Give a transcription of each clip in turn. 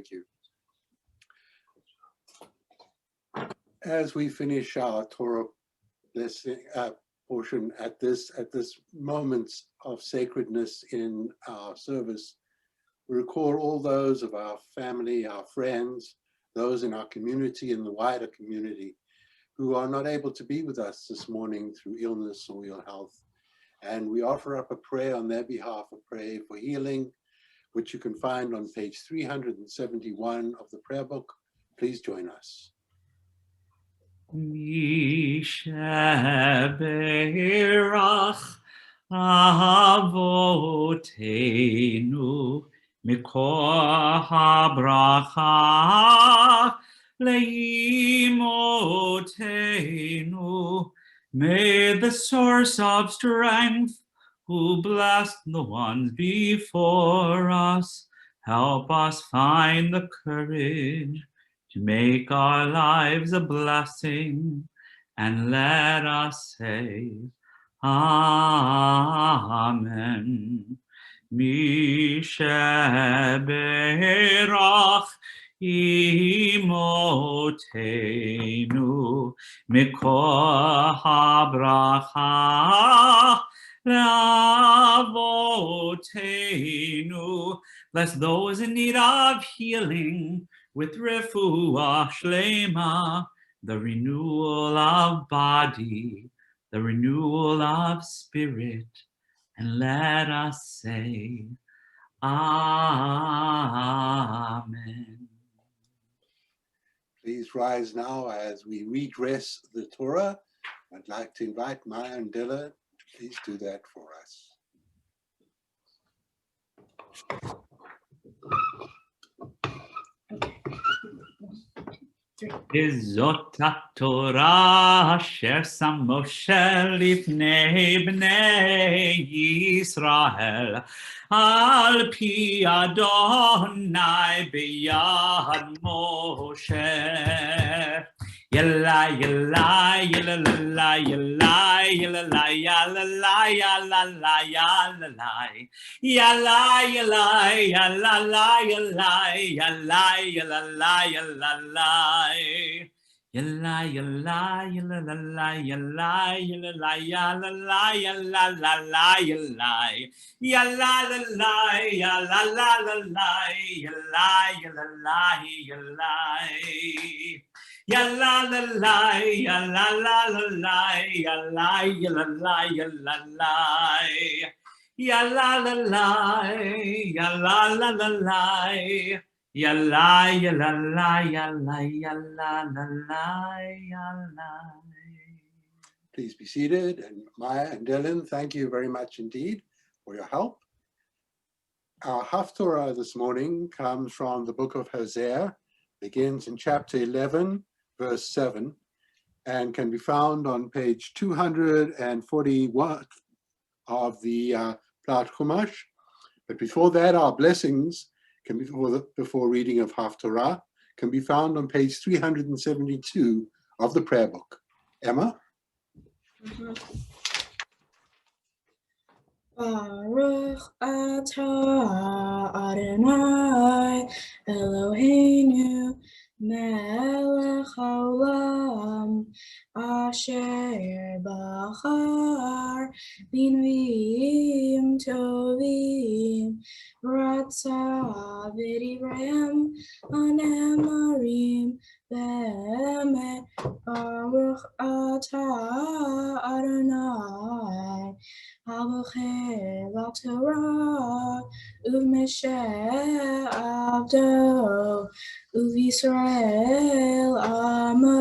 Thank you. As we finish our Torah blessing portion at this moment of sacredness in our service, we recall all those of our family, our friends, those in our community and the wider community who are not able to be with us this morning through illness or ill health. And we offer up a prayer on their behalf, a prayer for healing, which you can find on page 371 of the prayer book. Please join us. Mishaberach Avotenu Mikor HaBracha Leimotenu. May the source of strength, who blessed the ones before us, help us find the courage to make our lives a blessing, and let us say, Amen. Mishaberach Imotenu Mikor HaBracha Leavotenu. Bless those in need of healing with refuah shlema, the renewal of body, the renewal of spirit, and let us say, Amen. Please rise now as we redress the Torah. I'd like to invite Maya and Dilla to please do that for us. Izot HaTorah asher sam Moshe lifnei bnei Yisrael al pi Adonai biyad Moshe. Yalla yalla yalla la yalla yalla la yalla la yalla la yalla la yalla yalla yalla la yalla yalla yalla la yalla la yalla yalla yalla la yalla yalla la yalla la yalla la la yalla yalla la yalla la la yalla yalla la yalla. Yalla la la, yalla la la la, yalla yalla la yalla la, yalla la la, yalla la la la, yalla yalla la yalla yalla la la yalla. Please be seated. And Maya and Dylan, thank you very much indeed for your help. Our Haftorah this morning comes from the book of Hosea, begins in chapter 11, verse 7, and can be found on page 241 of the Plat Chumash. But before that, our blessings can be before reading of Haftorah can be found on page 372 of the prayer book. Emma? Baruch atah Adonai Eloheinu melech haolam asher bachar b'nviim tovim ratzah v'divrayim anemarim be'emet. Baruch atah Adonai Habocher v'Torah u'v'Moshe avdo u'v'Yisrael amo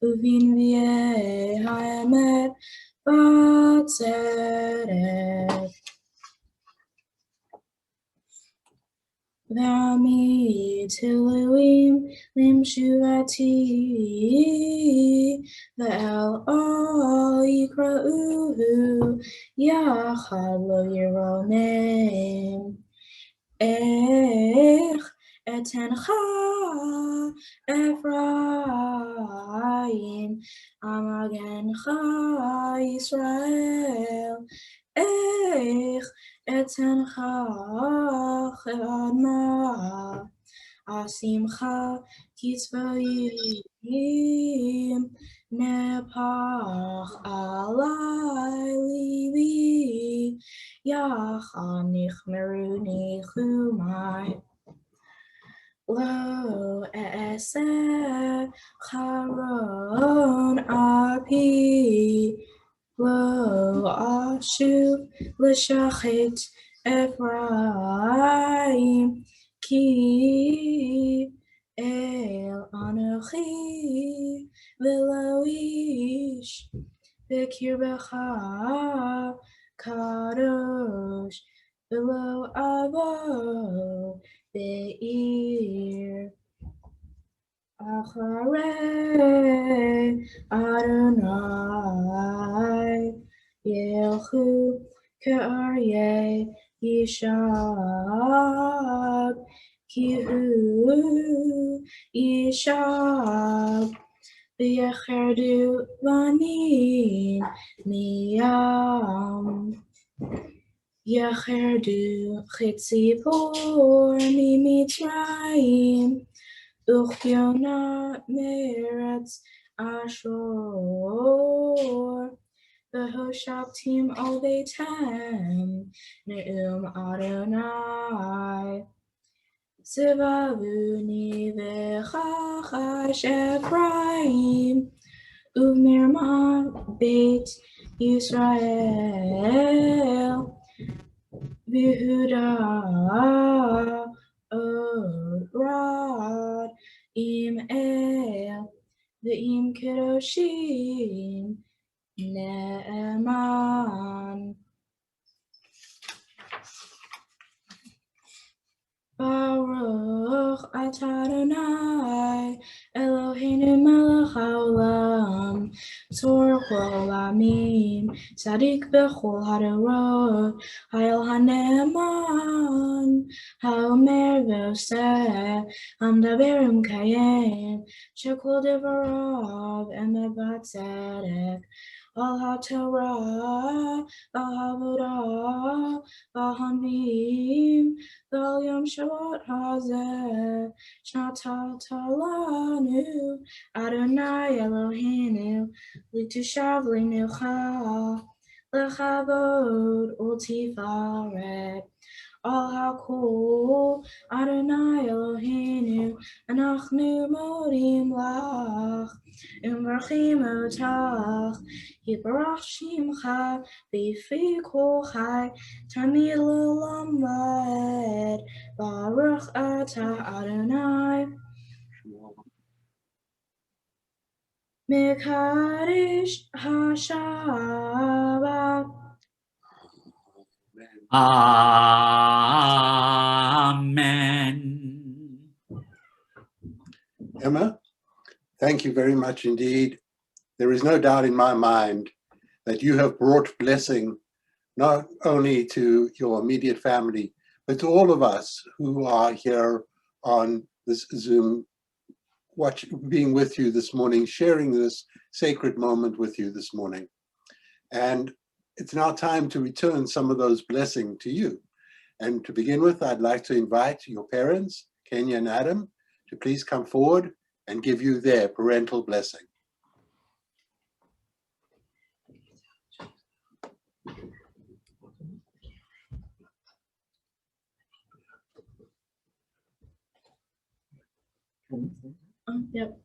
u'v'nviei ha'emet b'tzedek. V'ami Elohim limshuvati ve'el all yikra'uhu yachad lo yironem. Ech etencha Ephraim amagencha Yisrael. Ech etencha chadma Asimcha Kitzvayim Nepach Alai Livi Yachanich Meruni Chumai Lo Eseh Charon Api Lo Ashuv L'Shachet Ephraim Ki El Anochi V'lo Ish V'kirbecha Kadosh V'lo Avo Be'ir Acharei Adonai Yelchu K'aryeh Yishab Kihu Yishab V'yecherdu Vanim Miyam Yecherdu Chitzipor Mimitzrayim Uchyona Meretz Ashur V'hoshavtim al Beitem Ne'um Adonai Zivavuni V'chachash Ephraim U'mirma Beit Yisrael V'Yehuda Orad Im El V'Im Kedoshim Ne'eman Baruch atah Adonai Eloheinu melech haolam tzor kol amim tzadik b'chol hadorot hayel hane'eman haomer v'oseh hamdaber umkayem shekol devarav emet v'tzedek al haTorah v'havodah v'hanvim Vel Yom Shabbat Hazeh Shnata Lanu Adonai Eloheinu Litushav Linucha Lechavod Ultifaret Al Hakol Adonai Eloheinu Anachnu Modim Lach Umvarchim Otach Yibarach Shimcha B'fi Kol Chai Tamid L'olam Vaed Baruch atah Adonai Mekadesh HaShabbat Amen. Emma, thank you very much indeed. There is no doubt in my mind that you have brought blessing not only to your immediate family, but to all of us who are here on this Zoom, being with you this morning, sharing this sacred moment with you this morning. And it's now time to return some of those blessings to you. And to begin with, I'd like to invite your parents, Kenya and Adam, to please come forward and give you their parental blessing. Yep.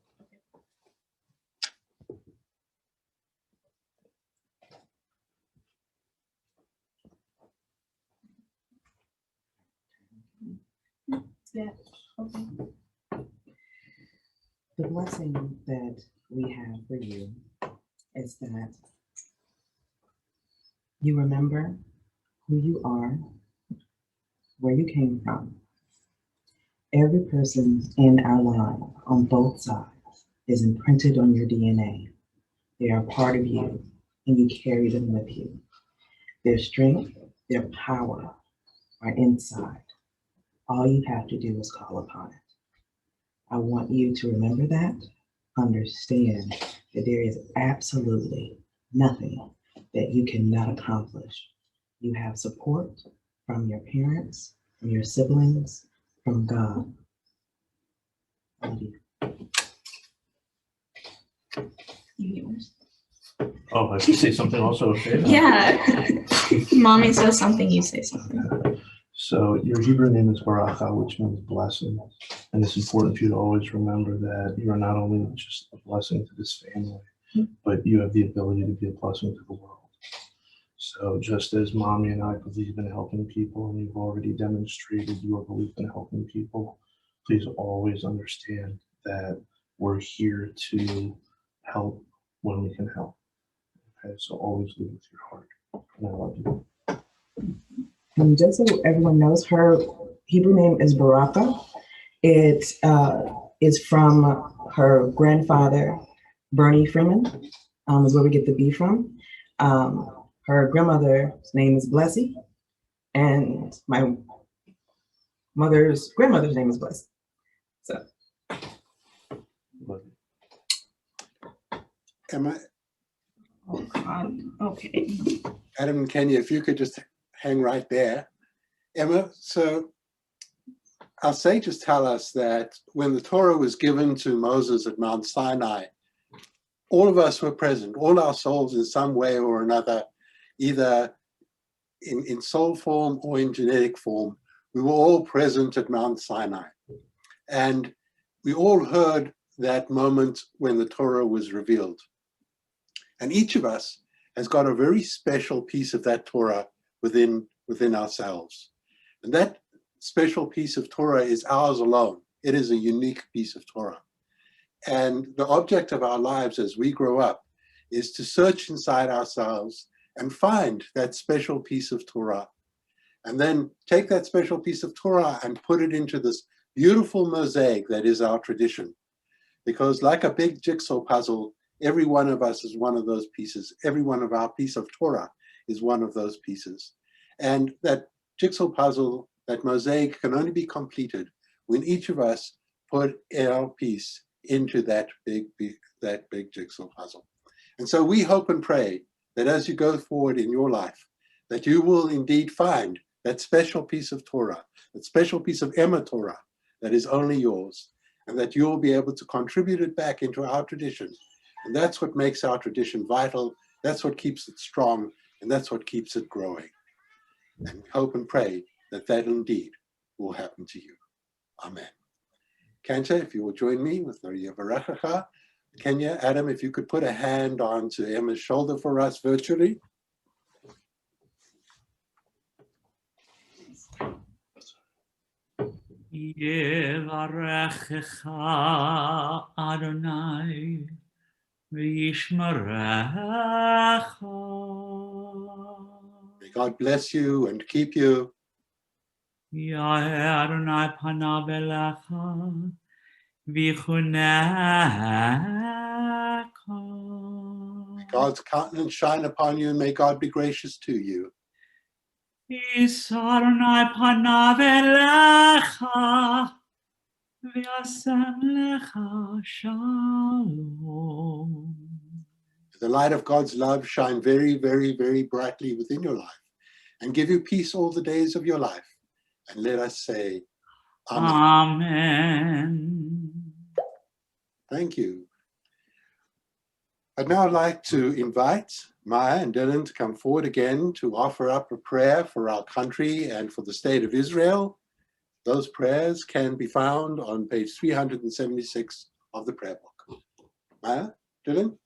Yeah. Okay. The blessing that we have for you is that you remember who you are, where you came from. Every person in our life on both sides is imprinted on your DNA. They are part of you and you carry them with you. Their strength, their power are inside. All you have to do is call upon it. I want you to remember that, understand that there is absolutely nothing that you cannot accomplish. You have support from your parents, from your siblings, from God. Oh, I should say something also. Okay. Yeah. Mommy says something, you say something. So your Hebrew name is Barakah, which means blessing. And it's important for you to always remember that you are not only just a blessing to this family, but you have the ability to be a blessing to the world. So just as Mommy and I believe in helping people, and you've already demonstrated your belief in helping people, please always understand that we're here to help when we can help. Okay, so always lead with your heart. And I love you. And just so everyone knows, her Hebrew name is Baraka. It is from her grandfather, Bernie Freeman, is where we get the B from. Her grandmother's name is Blessy, and my mother's grandmother's name is Blessy. So. Love you. Emma, Oh God. Okay. Adam and Kenya, if you could just hang right there. Emma, so our sages tell us that when the Torah was given to Moses at Mount Sinai, all of us were present, all our souls in some way or another, either in soul form or in genetic form. We were all present at Mount Sinai. And we all heard that moment when the Torah was revealed. And each of us has got a very special piece of that Torah within ourselves. And that special piece of Torah is ours alone. It is a unique piece of Torah. And the object of our lives as we grow up is to search inside ourselves and find that special piece of Torah. And then take that special piece of Torah and put it into this beautiful mosaic that is our tradition. Because like a big jigsaw puzzle, every one of us is one of those pieces. Every one of our piece of Torah is one of those pieces. And that jigsaw puzzle, that mosaic can only be completed when each of us put our piece into that big jigsaw puzzle. And so we hope and pray that as you go forward in your life, that you will indeed find that special piece of Torah, that special piece of Emma Torah that is only yours, and that you'll be able to contribute it back into our tradition. And that's what makes our tradition vital, that's what keeps it strong, and that's what keeps it growing. And we hope and pray that that indeed will happen to you. Amen. Kanta, if you will join me with the Yavarachacha. Kenya, Adam, if you could put a hand onto Emma's shoulder for us virtually. Yevarechecha Adonai v'yishmerecha. May God bless you and keep you. Yair Adonai panav elecha v'yichunecha. May God's countenance shine upon you and may God be gracious to you. Yis Adonai panav elecha v'yasem lecha shalom. The light of God's love shine very, very, very brightly within your life and give you peace all the days of your life. And let us say, Amen. Amen. Thank you. I'd now like to invite Maya and Dylan to come forward again to offer up a prayer for our country and for the state of Israel. Those prayers can be found on page 376 of the prayer book. Maya, Dylan?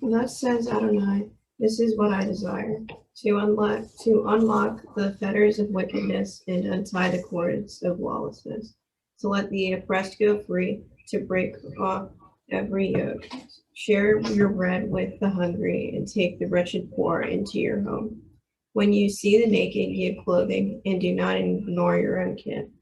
Thus says Adonai, this is what I desire, to unlock the fetters of wickedness and untie the cords of lawlessness, to let the oppressed go free, to break off every yoke. Share your bread with the hungry and take the wretched poor into your home. When you see the naked, give clothing and do not ignore your own kin.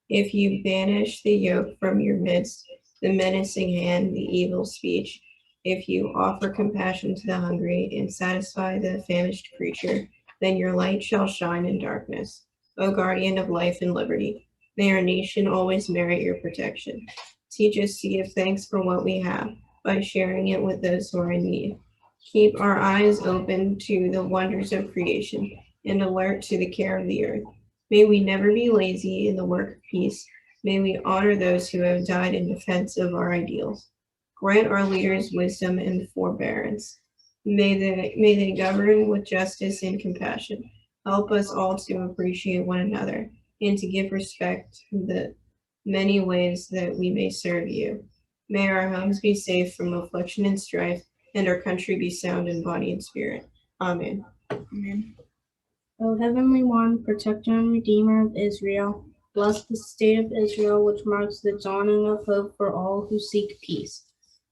If you banish the yoke from your midst, the menacing hand, the evil speech, if you offer compassion to the hungry and satisfy the famished creature, then your light shall shine in darkness. O guardian of life and liberty, may our nation always merit your protection. Teach us to give thanks for what we have by sharing it with those who are in need. Keep our eyes open to the wonders of creation and alert to the care of the earth. May we never be lazy in the work of peace. May we honor those who have died in defense of our ideals. Grant our leaders wisdom and forbearance. May they govern with justice and compassion. Help us all to appreciate one another and to give respect in the many ways that we may serve you. May our homes be safe from affliction and strife, and our country be sound in body and spirit. Amen. Amen. O Heavenly One, protector and redeemer of Israel, bless the state of Israel, which marks the dawning of hope for all who seek peace.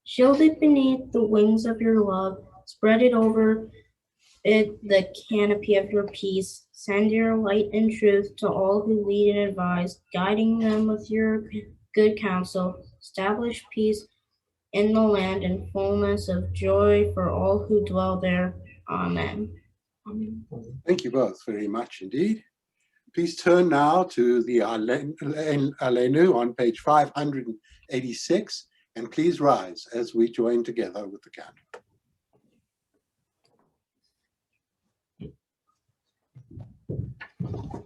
Shield it beneath the wings of your love, spread it over it the canopy of your peace. Send your light and truth to all who lead and advise, guiding them with your good counsel. Establish peace in the land and fullness of joy for all who dwell there. Amen. Amen. Thank you both very much indeed. Please turn now to the Aleinu on page 586, and please rise as we join together with the candle.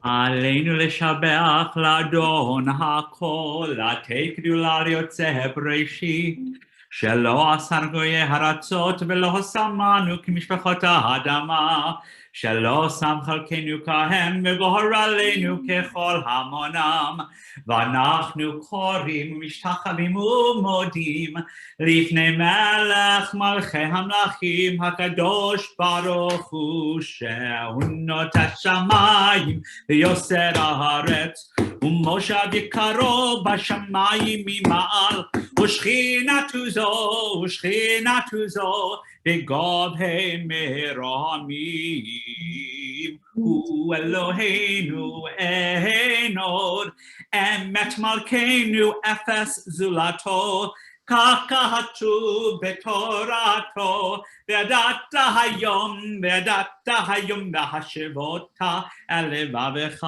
עלינו לשבח לאדון הכל, לתת גדולה ליוצא בראשית, שלא אסר גויי הרצות ולא שמנו כמשפחות האדמה, שלא שם חלקנו כהם וגוהר עלינו ככל המונם, ואנחנו קוראים ומשתחווים ומודים לפני מלך מלכי המלכים הקדוש ברוך הוא, שהונות השמיים ויוסר הארץ, ומושב יקרו בשמיים ממעל, ושכינתו זו בגבהי מרמים. הוא אלוהינו אין עוד, אמת מלכנו אפס זולתו, כך כתוב בתורתו, וידעת היום והשבות אל לבבך,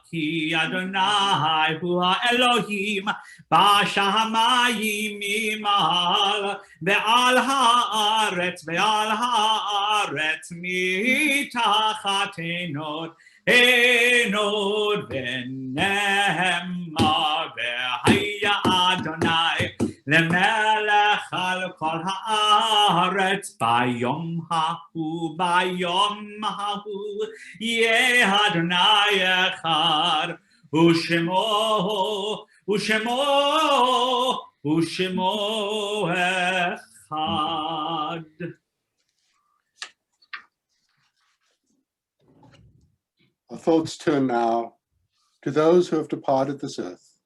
כי אדוני הוא האלוהים בשמיים ממעל, ועל הארץ מתחתנו אין עוד, ונאמר והיה אדוני למלך על כל הארץ, ביום ההוא יהיה אדוני אחד, ושמו אחד. Our thoughts turn now to those who have departed this earth,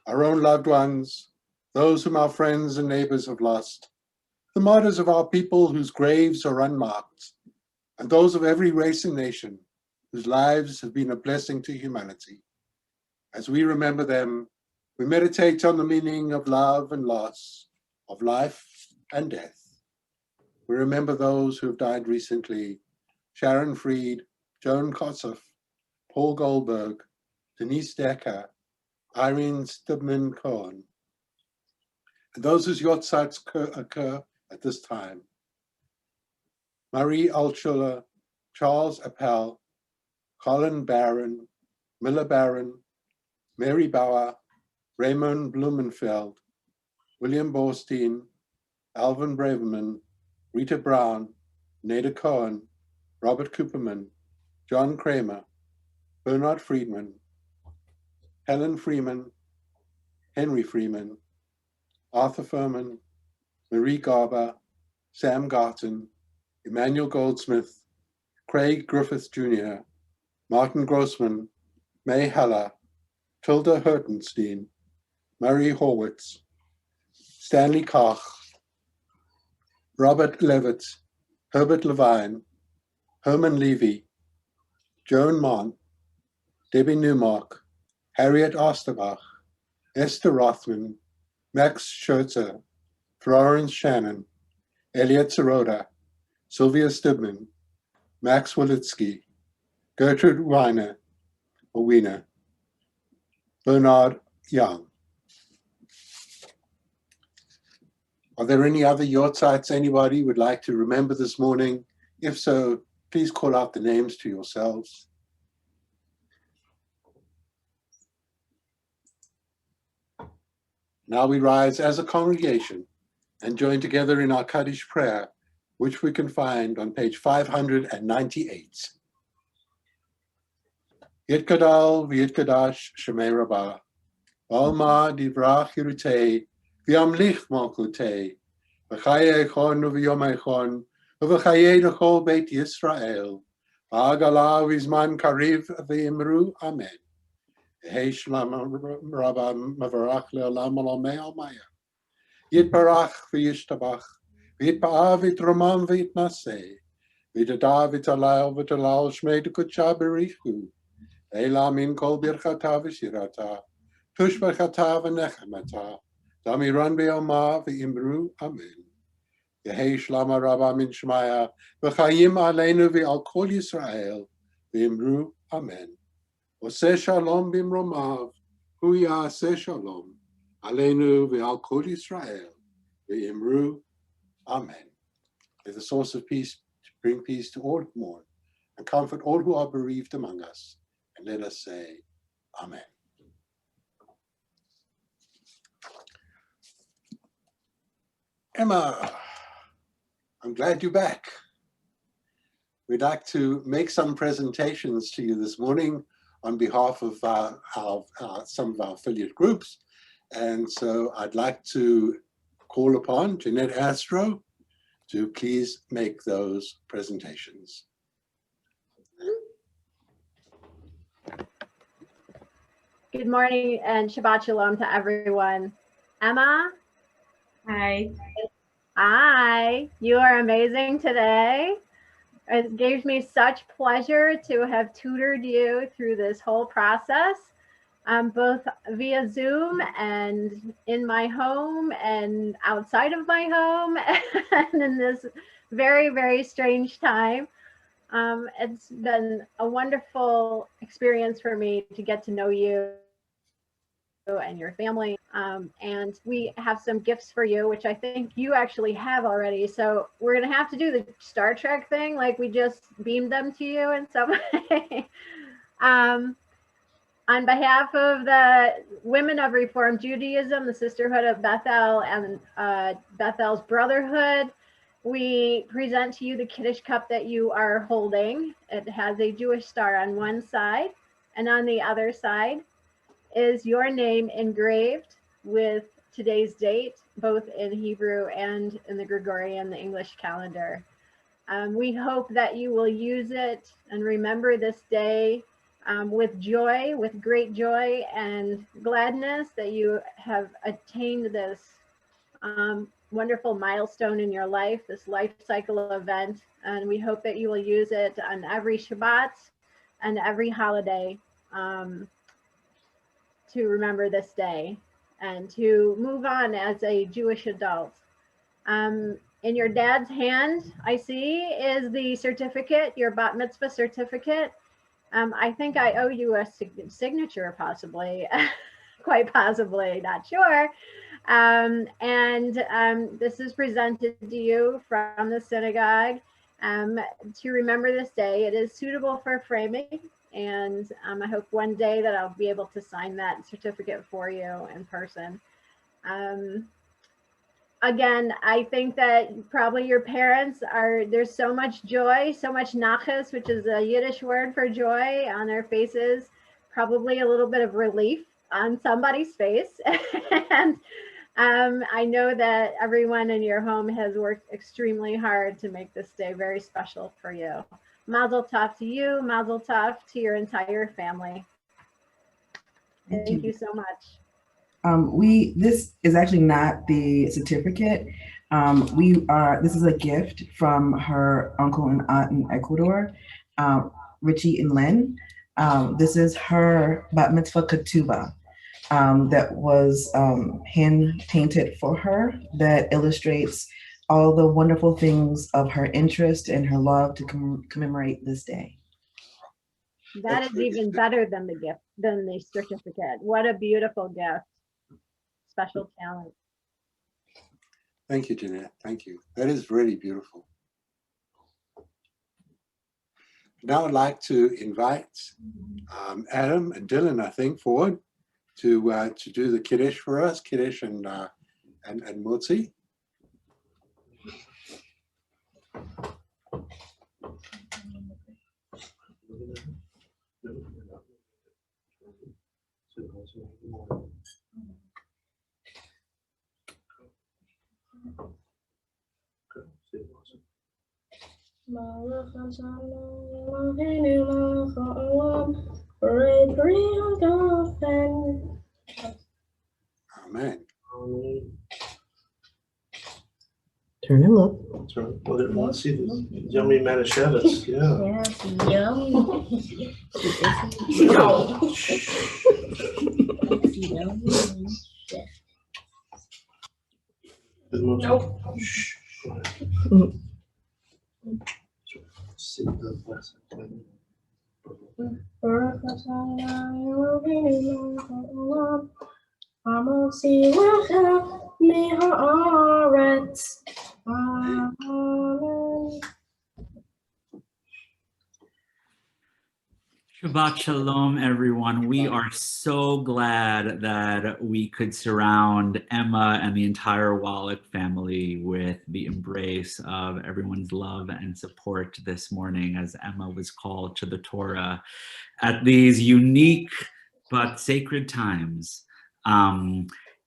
our own loved ones, those whom our friends and neighbors have lost, the martyrs of our people whose graves are unmarked, and those of every race and nation whose lives have been a blessing to humanity. As we remember them, we meditate on the meaning of love and loss, of life and death. We remember those who have died recently: Sharon Freed, Joan Kossoff, Paul Goldberg, Denise Decker, Irene Stibman-Cohen, and those whose yahrzeits occur at this time: Marie Altschuler, Charles Appel, Colin Barron, Miller Barron, Mary Bauer, Raymond Blumenfeld, William Borstein, Alvin Braverman, Rita Brown, Nada Cohen, Robert Cooperman, John Kramer, Bernard Friedman, Helen Freeman, Henry Freeman, Arthur Furman, Marie Garber, Sam Garton, Emmanuel Goldsmith, Craig Griffith Jr., Martin Grossman, May Heller, Tilda Hertenstein, Murray Horwitz, Stanley Koch, Robert Levitt, Herbert Levine, Herman Levy, Joan Mont, Debbie Newmark, Harriet Osterbach, Esther Rothman, Max Scherzer, Florence Shannon, Elliot Sirota, Sylvia Stibman, Max Walitsky, Gertrude Wiener, Bernard Young, Are there any other yortzites anybody would like to remember this morning? If so, please call out the names to yourselves. Now we rise as a congregation and join together in our Kaddish prayer, which we can find on page 598. Yitkadal v'yitkadash shemei rabbah, Alma divrach yirutei, v'yamlich malkutei, v'chaye echon v'yom echon, v'chaye l'chol beit Yisrael, v'agala v'zman kariv v'imru, amen. Hey shlam rabba mavarach le'olam olamei almaya. Yitbarach v'yishtabach, v'yitpa'ah v'yitromam v'yitnaseh, v'yitadav v'yitalal v'yitalal shmei d'kutsha b'richu, Eila min kol birchata v'shirata, tush b'chata v'nechemata, damiran be'oma v'imru, amen. Yehei shlama rabba min shmaya, v'chayim aleinu v'al kol Yisrael, v'imru, amen. Oseh shalom b'imromav, hu ya'aseh shalom, aleinu v'al kol Yisrael, v'imru, amen. May the source of peace bring peace to all who mourn, and comfort all who are bereaved among us. And let us say, amen. Emma, I'm glad you're back. We'd like to make some presentations to you this morning on behalf of some of our affiliate groups. And so I'd like to call upon Jeanette Astro to please make those presentations. Good morning and Shabbat Shalom to everyone. Emma? Hi. Hi, you are amazing today. It gave me such pleasure to have tutored you through this whole process, both via Zoom and in my home and outside of my home and in this very, very strange time. It's been a wonderful experience for me to get to know you and your family. And we have some gifts for you, which I think you actually have already. So we're going to have to do the Star Trek thing, like we just beamed them to you in some way. On behalf of the Women of Reformed Judaism, the Sisterhood of Bethel, and Bethel's Brotherhood, we present to you the Kiddush cup that you are holding. It has a Jewish star on one side, and on the other side is your name engraved with today's date, both in Hebrew and in the Gregorian, the English calendar. We hope that you will use it and remember this day with joy, with great joy and gladness that you have attained this wonderful milestone in your life, this life cycle event. And we hope that you will use it on every Shabbat and every holiday to remember this day and to move on as a Jewish adult. In your dad's hand, I see, is the certificate, your Bat Mitzvah certificate. I think I owe you a signature, possibly, quite possibly, not sure. This is presented to you from the synagogue to remember this day. It is suitable for framing, and I hope one day that I'll be able to sign that certificate for you in person. Again, I think that probably your parents there's so much joy, so much nachas, which is a Yiddish word for joy, on their faces, probably a little bit of relief on somebody's face. And I know that everyone in your home has worked extremely hard to make this day very special for you. Mazel tov to you, mazel tov to your entire family. Thank you so much. This is actually not the certificate. This is a gift from her uncle and aunt in Ecuador, Richie and Lynn. This is her Bat Mitzvah Ketubah that was hand painted for her, that illustrates all the wonderful things of her interest and her love to commemorate this day. That is even better than the gift, than the certificate. What a beautiful gift. Special talent. Thank you, Jeanette. Thank you. That is really beautiful. Now I'd like to invite Adam and Dylan, I think, forward to do the Kiddush for us, Kiddush and Motzi. Amen. Turn him up. Let's see this yummy manischewitz. Yeah. Yes, yum. Nope. Shh. See the blessing. Shabbat Shalom, everyone. We are so glad that we could surround Emma and the entire Wallach family with the embrace of everyone's love and support this morning as Emma was called to the Torah at these unique but sacred times.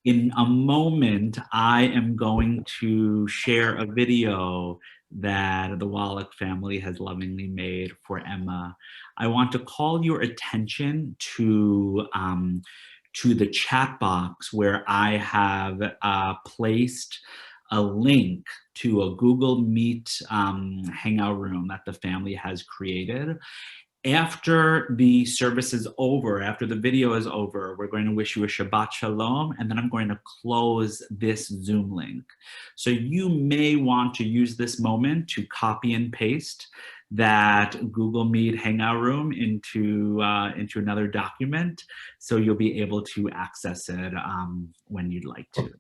In a moment, I am going to share a video that the Wallach family has lovingly made for Emma. I want to call your attention to the chat box where I have placed a link to a Google Meet hangout room that the family has created. After the service is over, after the video is over, we're going to wish you a Shabbat Shalom, and then I'm going to close this Zoom link. So you may want to use this moment to copy and paste that Google Meet hangout room into another document, so you'll be able to access it when you'd like to.